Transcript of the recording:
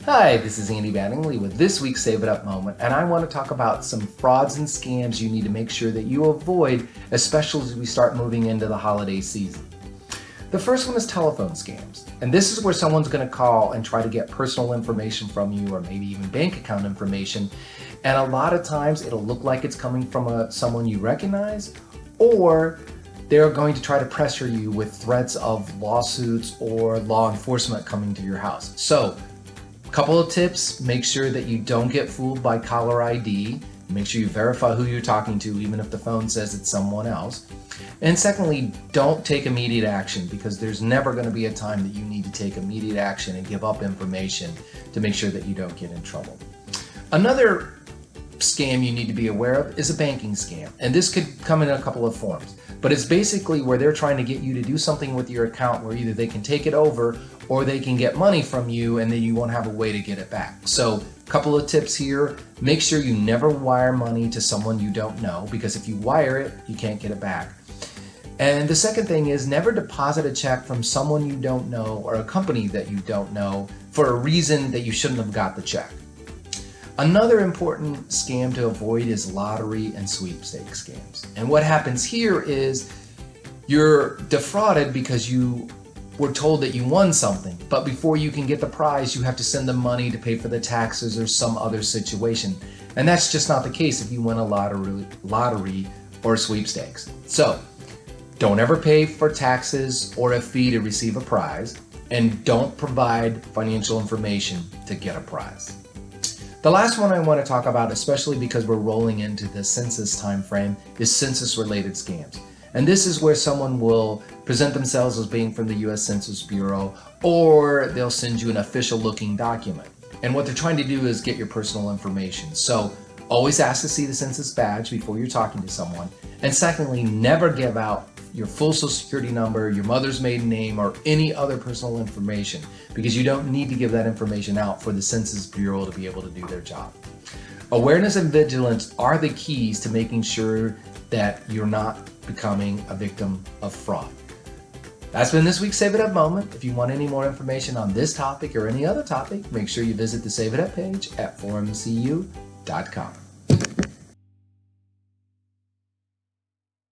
Hi, this is Andy Mattingly with this week's Save It Up Moment, and I want to talk about some frauds and scams you need to make sure that you avoid, especially as we start moving into the holiday season. The first one is telephone scams, and this is where someone's going to call and try to get personal information from you, or maybe even bank account information, and a lot of times it'll look like it's coming from someone you recognize, or they're going to try to pressure you with threats of lawsuits or law enforcement coming to your house. So, couple of tips: make sure that you don't get fooled by caller ID. Make sure you verify who you're talking to, even if the phone says it's someone else. And secondly, don't take immediate action, because there's never going to be a time that you need to take immediate action and give up information to make sure that you don't get in trouble. Another scam you need to be aware of is a banking scam, and this could come in a couple of forms, but it's basically where they're trying to get you to do something with your account where either they can take it over or they can get money from you and then you won't have a way to get it back. So a couple of tips here: make sure you never wire money to someone you don't know, because if you wire it, you can't get it back. And the second thing is, never deposit a check from someone you don't know or a company that you don't know for a reason that you shouldn't have got the check. Another important scam to avoid is lottery and sweepstakes scams. And what happens here is you're defrauded because you were told that you won something, but before you can get the prize, you have to send them money to pay for the taxes or some other situation. And that's just not the case if you win a lottery or sweepstakes. So don't ever pay for taxes or a fee to receive a prize, and don't provide financial information to get a prize. The last one I want to talk about, especially because we're rolling into the census time frame, is census-related scams. And this is where someone will present themselves as being from the U.S. Census Bureau, or they'll send you an official-looking document. And what they're trying to do is get your personal information. So always ask to see the census badge before you're talking to someone. And secondly, never give out your full Social Security number, your mother's maiden name, or any other personal information, because you don't need to give that information out for the Census Bureau to be able to do their job. Awareness and vigilance are the keys to making sure that you're not becoming a victim of fraud. That's been this week's Save It Up Moment. If you want any more information on this topic or any other topic, make sure you visit the Save It Up page at forumcu.com.